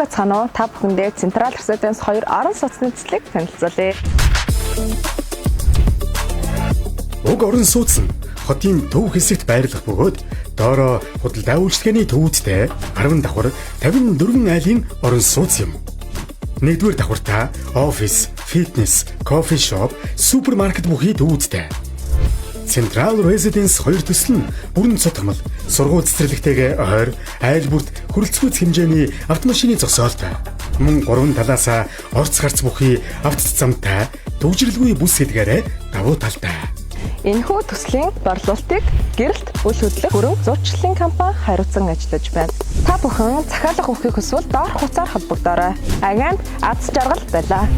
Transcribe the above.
байцгаана уу? Та бүхэндээ Централ Резиденс 2 орон сууцны цэцлэг танилцуулъя. Уг орон сууц нь хотын төв хэсэгт байрлах бөгөөд доороо худалдаа үйлчилгээний төвүүдтэй 10 давхар 54 айлын орон сууц юм. Нэгдүгээр давхартаа офис, фитнес, кофе шоп, супермаркет бүхий төвүүдтэй. Централ Резиденс 2 төсөл нь бүрэн цутгамал, сургууль цэцэрлэгтэйгээ ойр, айл бүрт хөрөлцгүйц хэмжээний автомашины зогсоолтой. Мөн 3 талаасаа орц гарц бүхий автоц замтай, төвжирлгүй бүс сэдгээрээ давуу талтай. Энэхүү төслийн борлуулалтыг гэрэлт үл хөдлөх бүрэн зурчлалын компани хариуцан ажиллаж байна. Та бүхэн захиалга өгөхийг хүсвэл доор хуудасаар холбогдоорой. Агент Аз Жаргал байлаа.